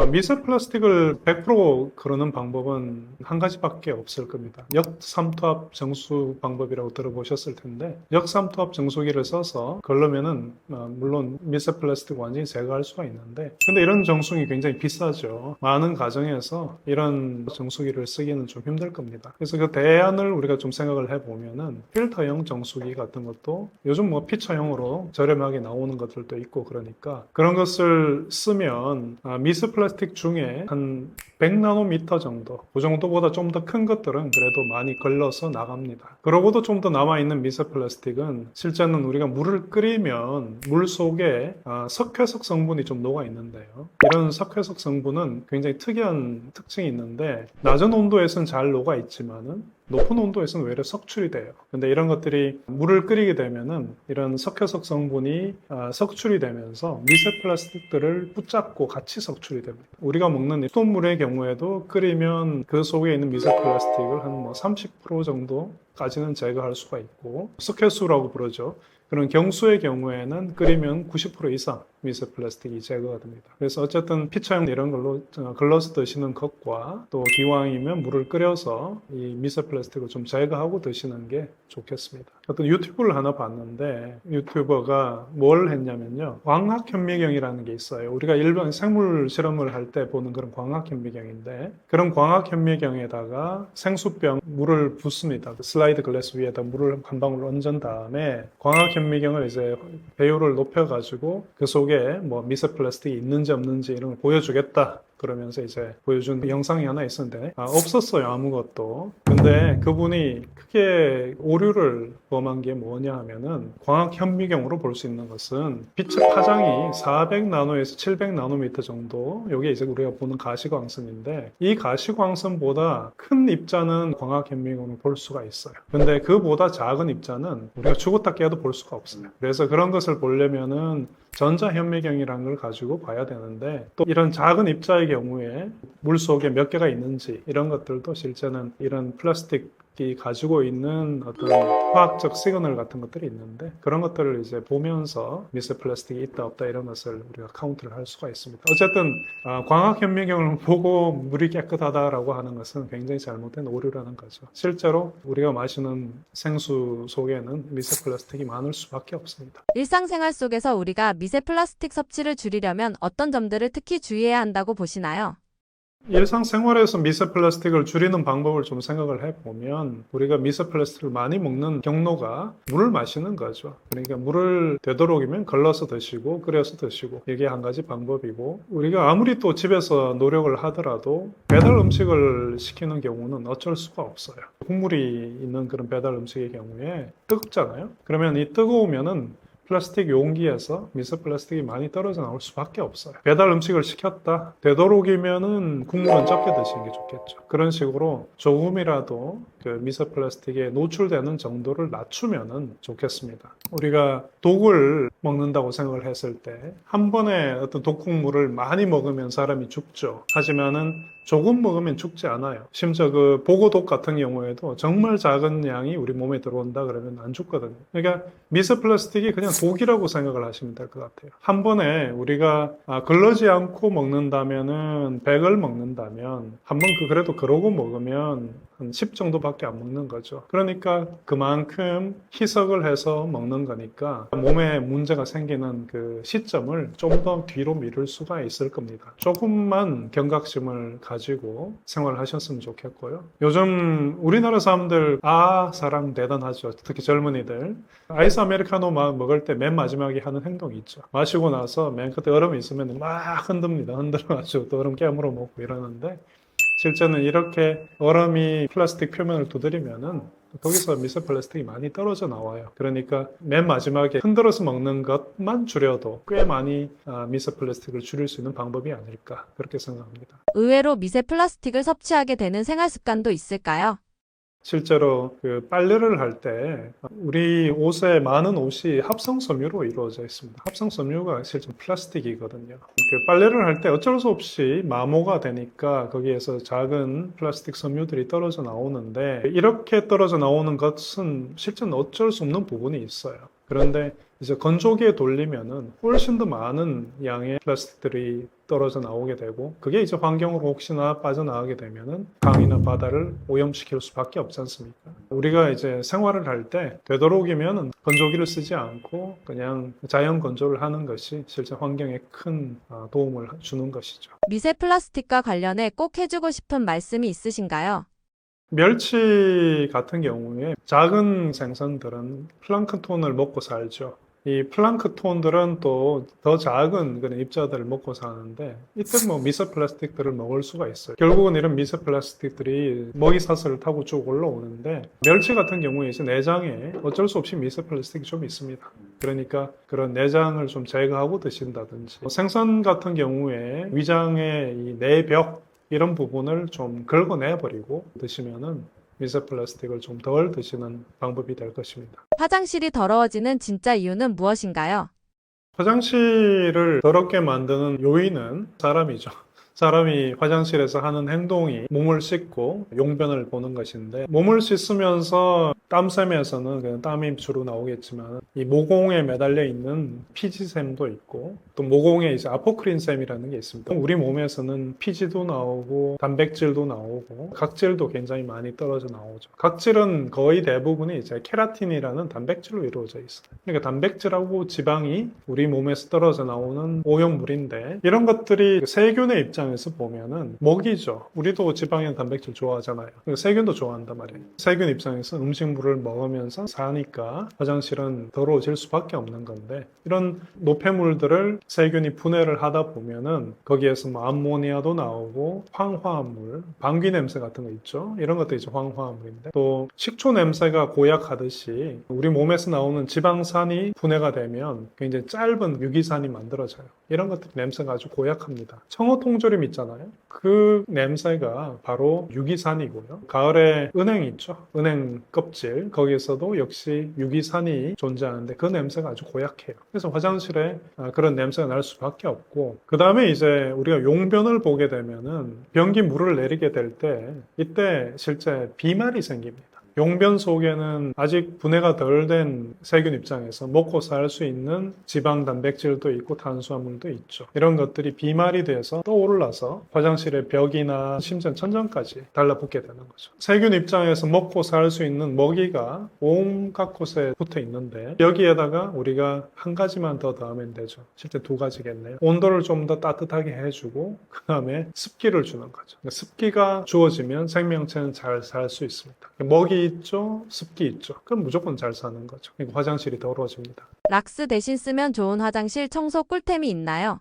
미세 플라스틱을 100% 그러는 방법은 한 가지밖에 없을 겁니다. 역삼투압 정수 방법이라고 들어보셨을 텐데 역삼투압 정수기를 써서 걸르면은 물론 미세 플라스틱 완전히 제거할 수가 있는데 근데 이런 정수기 굉장히 비싸죠. 많은 가정에서 이런 정수기를 쓰기는 좀 힘들 겁니다. 그래서 그 대안을 우리가 좀 생각을 해보면은 필터형 정수기 같은 것도 요즘 뭐 피처형으로 저렴하게 나오는 것들도 있고 그러니까 그런 것을 쓰면 미세 플라스틱 중에 한 100나노미터 정도, 그 정도보다 좀 더 큰 것들은 그래도 많이 걸러서 나갑니다. 그러고도 좀 더 남아있는 미세 플라스틱은 실제는 우리가 물을 끓이면 물 속에 석회석 성분이 좀 녹아 있는데요. 이런 석회석 성분은 굉장히 특이한 특징이 있는데 낮은 온도에서는 잘 녹아 있지만은 높은 온도에서는 외려 석출이 돼요. 근데 이런 것들이 물을 끓이게 되면은 이런 석회석 성분이 석출이 되면서 미세 플라스틱들을 붙잡고 같이 석출이 됩니다. 우리가 먹는 수돗물의 경우에도 끓이면 그 속에 있는 미세 플라스틱을 한 30% 정도까지는 제거할 수가 있고 석회수라고 부르죠. 그런 경수의 경우에는 끓이면 90% 이상 미세 플라스틱이 제거가 됩니다. 그래서 어쨌든 피처형 이런 걸로 걸러서 드시는 것과 또 기왕이면 물을 끓여서 이 미세 플라스틱을 좀 제거하고 드시는 게 좋겠습니다. 어떤 유튜브를 하나 봤는데 유튜버가 뭘 했냐면요. 광학현미경이라는 게 있어요. 우리가 일반 생물 실험을 할 때 보는 그런 광학현미경인데 그런 광학현미경에다가 생수병 물을 붓습니다. 슬라이드 글래스 위에다 물을 한 방울 얹은 다음에 광학현미경을 이제 배율을 높여가지고 그 속에 뭐 미세 플라스틱이 있는지 없는지 이런 걸 보여주겠다. 그러면서 이제 보여준 영상이 하나 있었는데 없었어요 아무것도. 근데 그분이 크게 오류를 범한 게 뭐냐 하면은 광학현미경으로 볼 수 있는 것은 빛의 파장이 400나노에서 700나노미터 정도 이게 이제 우리가 보는 가시광선인데 이 가시광선보다 큰 입자는 광학현미경으로 볼 수가 있어요. 근데 그보다 작은 입자는 우리가 죽었다 깨도 볼 수가 없어요. 그래서 그런 것을 보려면은 전자현미경이라는 걸 가지고 봐야 되는데 또 이런 작은 입자의 경우에 물 속에 몇 개가 있는지 이런 것들도 실제는 이런 플라스틱이 가지고 있는 어떤 화학적 시그널 같은 것들이 있는데 그런 것들을 이제 보면서 미세 플라스틱이 있다 없다 이런 것을 우리가 카운트를 할 수가 있습니다. 어쨌든 광학현미경을 보고 물이 깨끗하다라고 하는 것은 굉장히 잘못된 오류라는 거죠. 실제로 우리가 마시는 생수 속에는 미세 플라스틱이 많을 수밖에 없습니다. 일상생활 속에서 우리가 미세 플라스틱 섭취를 줄이려면 어떤 점들을 특히 주의해야 한다고 보시나요? 일상생활에서 미세 플라스틱을 줄이는 방법을 좀 생각을 해보면 우리가 미세 플라스틱을 많이 먹는 경로가 물을 마시는 거죠. 그러니까 물을 되도록이면 걸러서 드시고 끓여서 드시고 이게 한 가지 방법이고 우리가 아무리 또 집에서 노력을 하더라도 배달 음식을 시키는 경우는 어쩔 수가 없어요. 국물이 있는 그런 배달 음식의 경우에 뜨겁잖아요. 그러면 이 뜨거우면은 플라스틱 용기에서 미세 플라스틱이 많이 떨어져 나올 수밖에 없어요. 배달 음식을 시켰다. 되도록이면은 국물은 적게 드시는 게 좋겠죠. 그런 식으로 조금이라도 그 미세 플라스틱에 노출되는 정도를 낮추면은 좋겠습니다. 우리가 독을 먹는다고 생각을 했을 때 한 번에 어떤 독국물을 많이 먹으면 사람이 죽죠. 하지만은 조금 먹으면 죽지 않아요. 심지어 그 보고독 같은 경우에도 정말 작은 양이 우리 몸에 들어온다 그러면 안 죽거든요. 그러니까 미세 플라스틱이 그냥 고기라고 생각을 하시면 될 것 같아요. 한 번에 우리가 걸러지 않고 먹는다면은 100을 먹는다면 한 번 그래도 그러고 먹으면 한 10 정도밖에 안 먹는 거죠. 그러니까 그만큼 희석을 해서 먹는 거니까 몸에 문제가 생기는 그 시점을 좀 더 뒤로 미룰 수가 있을 겁니다. 조금만 경각심을 가지고 생활하셨으면 좋겠고요. 요즘 우리나라 사람들 사람 대단하죠. 특히 젊은이들. 아이스 아메리카노 막 먹을 때 맨 마지막에 하는 행동이 있죠. 마시고 나서 맨 끝에 얼음이 있으면 막 흔듭니다. 흔들어가지고 또 얼음 깨물어 먹고 이러는데 실제는 이렇게 얼음이 플라스틱 표면을 두드리면은 거기서 미세 플라스틱이 많이 떨어져 나와요. 그러니까 맨 마지막에 흔들어서 먹는 것만 줄여도 꽤 많이 미세 플라스틱을 줄일 수 있는 방법이 아닐까 그렇게 생각합니다. 의외로 미세 플라스틱을 섭취하게 되는 생활 습관도 있을까요? 실제로 그 빨래를 할 때 우리 옷에 많은 옷이 합성 섬유로 이루어져 있습니다. 합성 섬유가 실제 플라스틱이거든요. 그 빨래를 할 때 어쩔 수 없이 마모가 되니까 거기에서 작은 플라스틱 섬유들이 떨어져 나오는데 이렇게 떨어져 나오는 것은 실제는 어쩔 수 없는 부분이 있어요. 그런데 이제 건조기에 돌리면은 훨씬 더 많은 양의 플라스틱들이 떨어져 나오게 되고 그게 이제 환경으로 혹시나 빠져나가게 되면은 강이나 바다를 오염시킬 수밖에 없지 않습니까? 우리가 이제 생활을 할 때 되도록이면 건조기를 쓰지 않고 그냥 자연 건조를 하는 것이 실제 환경에 큰 도움을 주는 것이죠. 미세 플라스틱과 관련해 꼭 해주고 싶은 말씀이 있으신가요? 멸치 같은 경우에 작은 생선들은 플랑크톤을 먹고 살죠. 이 플랑크톤들은 또 더 작은 그런 입자들을 먹고 사는데 이때 뭐 미세 플라스틱들을 먹을 수가 있어요. 결국은 이런 미세 플라스틱들이 먹이 사슬을 타고 쭉 올라오는데 멸치 같은 경우에 이제 내장에 어쩔 수 없이 미세 플라스틱이 좀 있습니다. 그러니까 그런 내장을 좀 제거하고 드신다든지 생선 같은 경우에 위장의 이 내벽 이런 부분을 좀 긁어내버리고 드시면은 미세 플라스틱을 좀 덜 드시는 방법이 될 것입니다. 화장실이 더러워지는 진짜 이유는 무엇인가요? 화장실을 더럽게 만드는 요인은 사람이죠. 사람이 화장실에서 하는 행동이 몸을 씻고 용변을 보는 것인데 몸을 씻으면서 땀샘에서는 그냥 땀이 주로 나오겠지만 이 모공에 매달려 있는 피지샘도 있고 또 모공에 이제 아포크린샘이라는 게 있습니다. 우리 몸에서는 피지도 나오고 단백질도 나오고 각질도 굉장히 많이 떨어져 나오죠. 각질은 거의 대부분이 이제 케라틴이라는 단백질로 이루어져 있어요. 그러니까 단백질하고 지방이 우리 몸에서 떨어져 나오는 오염물인데 이런 것들이 세균의 입장에서 보면은 먹이죠. 우리도 지방이나 단백질 좋아하잖아요. 세균도 좋아한단 말이에요. 세균 입장에서 음식물을 먹으면서 사니까 화장실은 더러워질 수밖에 없는 건데 이런 노폐물들을 세균이 분해를 하다 보면은 거기에서 뭐 암모니아도 나오고 황화합물, 방귀 냄새 같은 거 있죠. 이런 것도 이제 황화합물인데 또 식초 냄새가 고약하듯이 우리 몸에서 나오는 지방산이 분해가 되면 굉장히 짧은 유기산이 만들어져요. 이런 것들이 냄새가 아주 고약합니다. 청어통조림 있잖아요. 그 냄새가 바로 유기산이고요. 가을에 은행 있죠. 은행 껍질 거기에서도 역시 유기산이 존재하는데 그 냄새가 아주 고약해요. 그래서 화장실에 그런 냄새가 날 수밖에 없고 그 다음에 이제 우리가 용변을 보게 되면은 변기 물을 내리게 될 때 이때 실제 비말이 생깁니다. 용변 속에는 아직 분해가 덜 된 세균 입장에서 먹고 살 수 있는 지방 단백질도 있고 탄수화물도 있죠. 이런 것들이 비말이 돼서 떠올라서 화장실의 벽이나 심지어 천장까지 달라붙게 되는 거죠. 세균 입장에서 먹고 살 수 있는 먹이가 온갖 곳에 붙어 있는데 여기에다가 우리가 한 가지만 더 더하면 되죠. 실제 두 가지겠네요. 온도를 좀 더 따뜻하게 해주고 그 다음에 습기를 주는 거죠. 습기가 주어지면 생명체는 잘 살 수 있습니다. 먹이 있죠, 습기 있죠. 그럼 무조건 잘 사는 거죠. 그러니까 화장실이 더러워집니다. 락스 대신 쓰면 좋은 화장실 청소 꿀템이 있나요?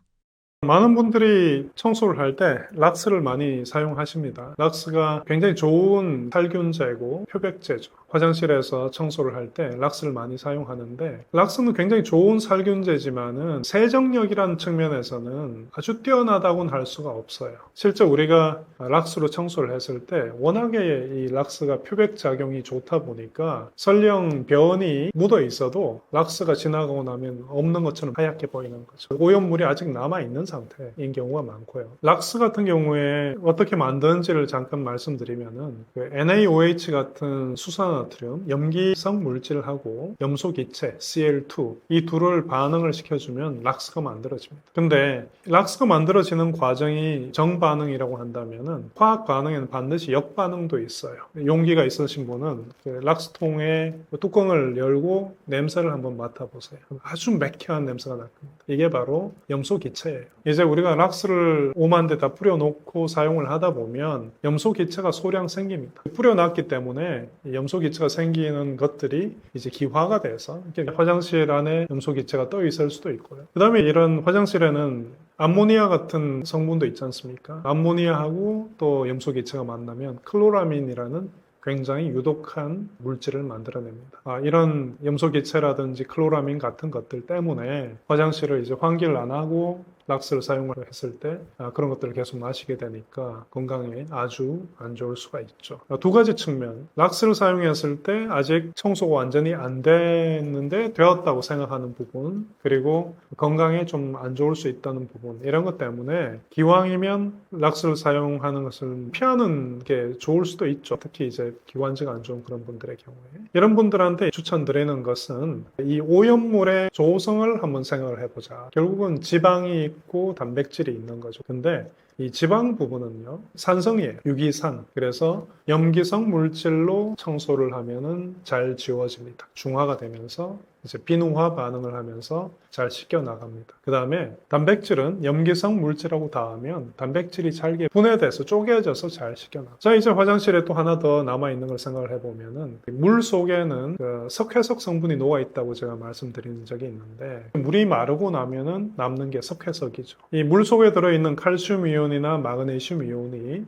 많은 분들이 청소를 할 때 락스를 많이 사용하십니다. 락스가 굉장히 좋은 살균제고 표백제죠. 화장실에서 청소를 할 때 락스를 많이 사용하는데 락스는 굉장히 좋은 살균제지만은 세정력이라는 측면에서는 아주 뛰어나다고는 할 수가 없어요. 실제 우리가 락스로 청소를 했을 때 워낙에 이 락스가 표백작용이 좋다 보니까 설령 변이 묻어 있어도 락스가 지나가고 나면 없는 것처럼 하얗게 보이는 거죠. 오염물이 아직 남아있는 상태인 경우가 많고요. 락스 같은 경우에 어떻게 만드는지를 잠깐 말씀드리면은 그 NaOH 같은 수산나트륨, 염기성 물질하고 염소 기체 Cl2 이 둘을 반응을 시켜주면 락스가 만들어집니다. 근데 락스가 만들어지는 과정이 정반응이라고 한다면은 화학 반응에는 반드시 역반응도 있어요. 용기가 있으신 분은 그 락스통의 뚜껑을 열고 냄새를 한번 맡아보세요. 아주 매캐한 냄새가 날 겁니다. 이게 바로 염소 기체예요. 이제 우리가 락스를 5만 대 다 뿌려놓고 사용을 하다 보면 염소 기체가 소량 생깁니다. 뿌려놨기 때문에 염소 기체가 생기는 것들이 이제 기화가 돼서 화장실 안에 염소 기체가 떠 있을 수도 있고요. 그 다음에 이런 화장실에는 암모니아 같은 성분도 있지 않습니까? 암모니아하고 또 염소 기체가 만나면 클로라민이라는 굉장히 유독한 물질을 만들어냅니다. 이런 염소 기체라든지 클로라민 같은 것들 때문에 화장실을 이제 환기를 안 하고 락스를 사용을 했을 때 그런 것들을 계속 마시게 되니까 건강에 아주 안 좋을 수가 있죠. 두 가지 측면. 락스를 사용했을 때 아직 청소가 완전히 안 됐는데 되었다고 생각하는 부분, 그리고 건강에 좀 안 좋을 수 있다는 부분, 이런 것 때문에 기왕이면 락스를 사용하는 것을 피하는 게 좋을 수도 있죠. 특히 이제 기관지가 안 좋은 그런 분들의 경우에. 이런 분들한테 추천드리는 것은 이 오염물의 조성을 한번 생각을 해보자. 결국은 지방이 있고 단백질이 있는 거죠. 근데 이 지방 부분은요, 산성이에요. 유기산. 그래서 염기성 물질로 청소를 하면은 잘 지워집니다. 중화가 되면서 이제 비누화 반응을 하면서 잘 씻겨 나갑니다. 그 다음에 단백질은 염기성 물질하고 닿으면 단백질이 잘게 분해돼서 쪼개져서 잘 씻겨 나가. 자, 이제 화장실에 또 하나 더 남아있는 걸 생각을 해보면은 물 속에는 그 석회석 성분이 녹아있다고 제가 말씀드린 적이 있는데 물이 마르고 나면은 남는 게 석회석이죠. 이 물 속에 들어있는 칼슘 이온이나 마그네슘 이온이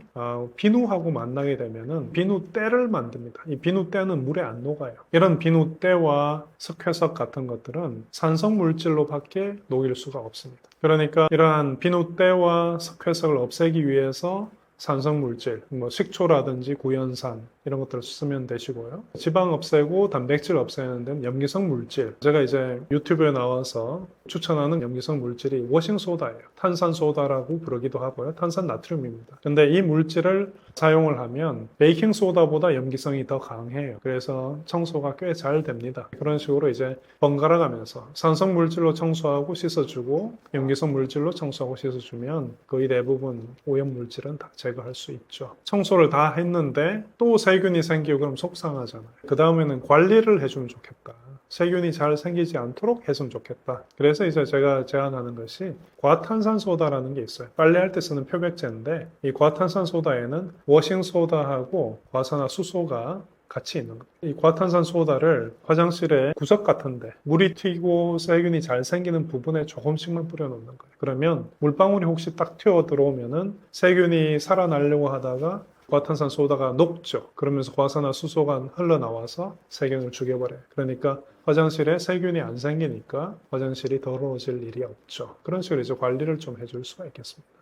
비누하고 만나게 되면은 비누때를 만듭니다. 이 비누때는 물에 안 녹아요. 이런 비누때와 석회석 같은 것들은 산성 물질로밖에 녹일 수가 없습니다. 그러니까 이러한 비누때와 석회석을 없애기 위해서 산성 물질, 식초라든지 구연산 이런 것들을 쓰면 되시고요. 지방 없애고 단백질 없애는 데는 염기성 물질. 제가 이제 유튜브에 나와서 추천하는 염기성 물질이 워싱소다예요. 탄산소다라고 부르기도 하고요. 탄산나트륨입니다. 근데 이 물질을 사용을 하면 베이킹소다보다 염기성이 더 강해요. 그래서 청소가 꽤 잘 됩니다. 그런 식으로 이제 번갈아 가면서 산성 물질로 청소하고 씻어주고 염기성 물질로 청소하고 씻어주면 거의 대부분 오염 물질은 다 제거할 수 있죠. 청소를 다 했는데 또 세균이 생기고 그럼 속상하잖아요. 그 다음에는 관리를 해주면 좋겠다. 세균이 잘 생기지 않도록 했으면 좋겠다. 그래서 이제 제가 제안하는 것이 과탄산소다라는 게 있어요. 빨래할 때 쓰는 표백제인데 이 과탄산소다에는 워싱소다하고 과산화수소가 같이 있는 거예요. 이 과탄산소다를 화장실의 구석 같은데 물이 튀고 세균이 잘 생기는 부분에 조금씩만 뿌려놓는 거예요. 그러면 물방울이 혹시 딱 튀어 들어오면은 세균이 살아나려고 하다가 과탄산소다가 녹죠. 그러면서 과산화수소가 흘러나와서 세균을 죽여버려요. 그러니까 화장실에 세균이 안 생기니까 화장실이 더러워질 일이 없죠. 그런 식으로 이제 관리를 좀 해줄 수가 있겠습니다.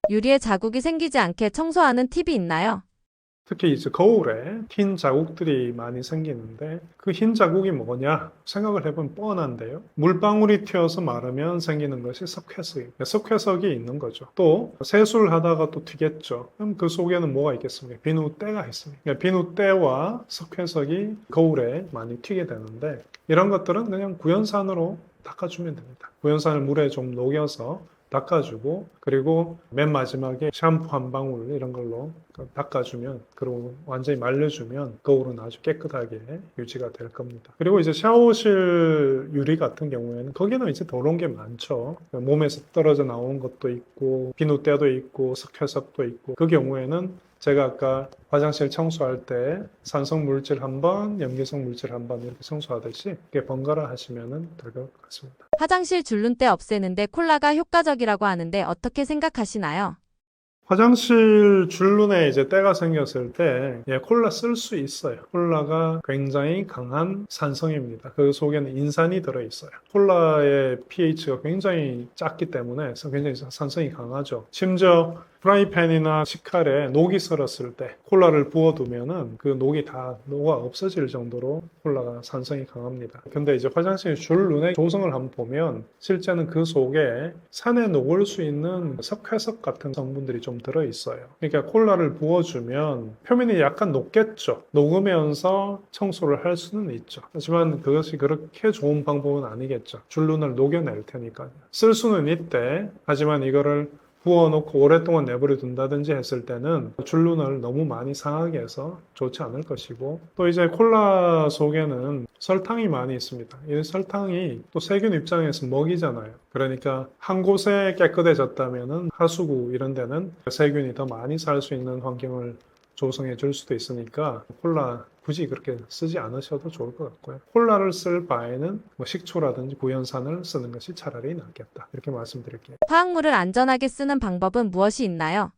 유리에 자국이 생기지 않게 청소하는 팁이 있나요? 특히 이제 거울에 흰 자국들이 많이 생기는데 그 흰 자국이 뭐냐 생각을 해보면 뻔한데요. 물방울이 튀어서 마르면 생기는 것이 석회석입니다. 석회석이 있는 거죠. 또 세수를 하다가 또 튀겠죠. 그럼 그 속에는 뭐가 있겠습니까? 비누때가 있습니다. 그러니까 비누때와 석회석이 거울에 많이 튀게 되는데 이런 것들은 그냥 구연산으로 닦아주면 됩니다. 구연산을 물에 좀 녹여서 닦아주고 그리고 맨 마지막에 샴푸 한 방울 이런 걸로 닦아주면 그리고 완전히 말려주면 거울은 아주 깨끗하게 유지가 될 겁니다. 그리고 이제 샤워실 유리 같은 경우에는 거기는 이제 더러운 게 많죠. 몸에서 떨어져 나온 것도 있고 비누때도 있고 석회석도 있고 그 경우에는 제가 아까 화장실 청소할 때 산성 물질 한 번, 염기성 물질 한 번 이렇게 청소하듯이 이렇게 번갈아 하시면 될 것 같습니다. 화장실 줄눈때 없애는데 콜라가 효과적이라고 하는데 어떻게 생각하시나요? 화장실 줄눈에 이제 때가 생겼을 때 콜라 쓸 수 있어요. 콜라가 굉장히 강한 산성입니다. 그 속에는 인산이 들어있어요. 콜라의 pH가 굉장히 작기 때문에 굉장히 산성이 강하죠. 심지어 프라이팬이나 식칼에 녹이 슬었을 때 콜라를 부어두면은 그 녹이 다 녹아 없어질 정도로 콜라가 산성이 강합니다. 근데 이제 화장실 줄 눈의 조성을 한번 보면 실제는 그 속에 산에 녹을 수 있는 석회석 같은 성분들이 좀 들어있어요. 그러니까 콜라를 부어주면 표면이 약간 녹겠죠. 녹으면서 청소를 할 수는 있죠. 하지만 그것이 그렇게 좋은 방법은 아니겠죠. 줄 눈을 녹여낼 테니까요. 쓸 수는 있대. 하지만 이거를 부어놓고 오랫동안 내버려 둔다든지 했을 때는 줄눈을 너무 많이 상하게 해서 좋지 않을 것이고, 또 이제 콜라 속에는 설탕이 많이 있습니다. 이 설탕이 또 세균 입장에서 먹이잖아요. 그러니까 한 곳에 깨끗해졌다면은 하수구 이런 데는 세균이 더 많이 살 수 있는 환경을 조성해 줄 수도 있으니까 콜라 굳이 그렇게 쓰지 않으셔도 좋을 것 같고요. 콜라를 쓸 바에는 뭐 식초라든지 구연산을 쓰는 것이 차라리 낫겠다. 이렇게 말씀드릴게요. 화학물을 안전하게 쓰는 방법은 무엇이 있나요?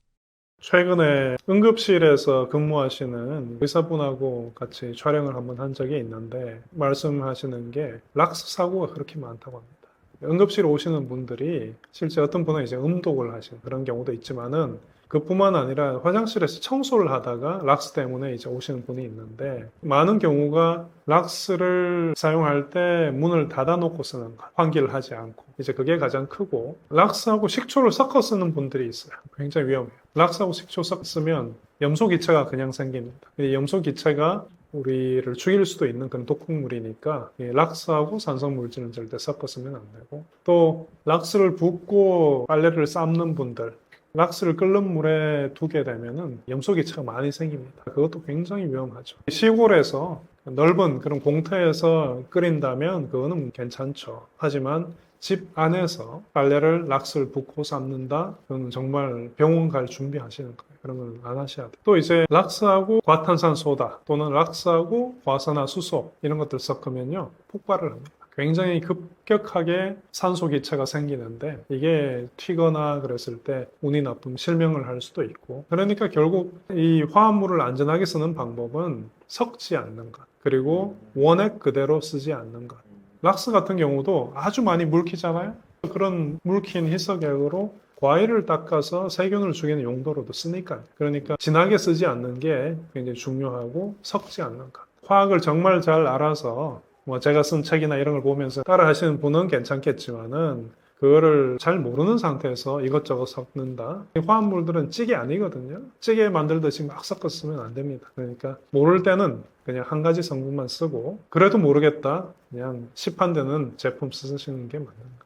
최근에 응급실에서 근무하시는 의사분하고 같이 촬영을 한번 한 적이 있는데 말씀하시는 게 락스 사고가 그렇게 많다고 합니다. 응급실 오시는 분들이 실제 어떤 분은 이제 음독을 하시는 그런 경우도 있지만은 그뿐만 아니라 화장실에서 청소를 하다가 락스 때문에 이제 오시는 분이 있는데 많은 경우가 락스를 사용할 때 문을 닫아놓고 쓰는 것, 환기를 하지 않고 이제 그게 가장 크고 락스하고 식초를 섞어 쓰는 분들이 있어요. 굉장히 위험해요. 락스하고 식초 섞으면 염소 기체가 그냥 생깁니다. 이 염소 기체가 우리를 죽일 수도 있는 그런 독극물이니까 이 락스하고 산성 물질은 절대 섞어 쓰면 안 되고 또 락스를 붓고 빨래를 삶는 분들 락스를 끓는 물에 두게 되면은 염소 기체가 많이 생깁니다. 그것도 굉장히 위험하죠. 시골에서 넓은 그런 공터에서 끓인다면 그거는 괜찮죠. 하지만 집 안에서 빨래를 락스를 붓고 삶는다? 그건 정말 병원 갈 준비하시는 거예요. 그런 건 안 하셔야 돼요. 또 이제 락스하고 과탄산소다 또는 락스하고 과산화수소 이런 것들 섞으면요 폭발을 합니다. 굉장히 급격하게 산소 기체가 생기는데 이게 튀거나 그랬을 때 운이 나쁘면 실명을 할 수도 있고 그러니까 결국 이 화합물을 안전하게 쓰는 방법은 섞지 않는 것 그리고 원액 그대로 쓰지 않는 것 락스 같은 경우도 아주 많이 묽히잖아요. 그런 묽힌 희석액으로 과일을 닦아서 세균을 죽이는 용도로도 쓰니까요. 그러니까 진하게 쓰지 않는 게 굉장히 중요하고 섞지 않는 것. 화학을 정말 잘 알아서 뭐 제가 쓴 책이나 이런 걸 보면서 따라 하시는 분은 괜찮겠지만은 그거를 잘 모르는 상태에서 이것저것 섞는다. 화합물들은 찌개 아니거든요. 찌개 만들듯이 막 섞어 쓰면 안 됩니다. 그러니까 모를 때는 그냥 한 가지 성분만 쓰고 그래도 모르겠다. 그냥 시판되는 제품 쓰시는 게 맞는 거예요.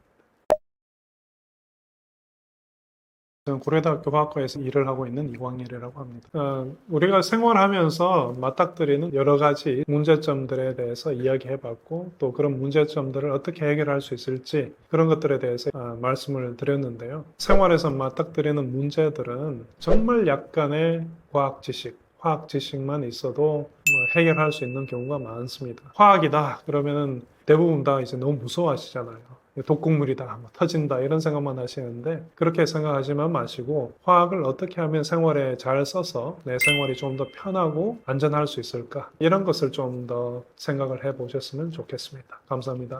저는 고려대학교 화학과에서 일을 하고 있는 이광일이라고 합니다. 우리가 생활하면서 맞닥뜨리는 여러 가지 문제점들에 대해서 이야기해봤고 또 그런 문제점들을 어떻게 해결할 수 있을지 그런 것들에 대해서 말씀을 드렸는데요. 생활에서 맞닥뜨리는 문제들은 정말 약간의 과학 지식만 있어도 뭐 해결할 수 있는 경우가 많습니다. 화학이다 그러면은 대부분 다 이제 너무 무서워하시잖아요. 독극물이다, 뭐 터진다 이런 생각만 하시는데 그렇게 생각하지만 마시고 화학을 어떻게 하면 생활에 잘 써서 내 생활이 좀 더 편하고 안전할 수 있을까 이런 것을 좀 더 생각을 해보셨으면 좋겠습니다. 감사합니다.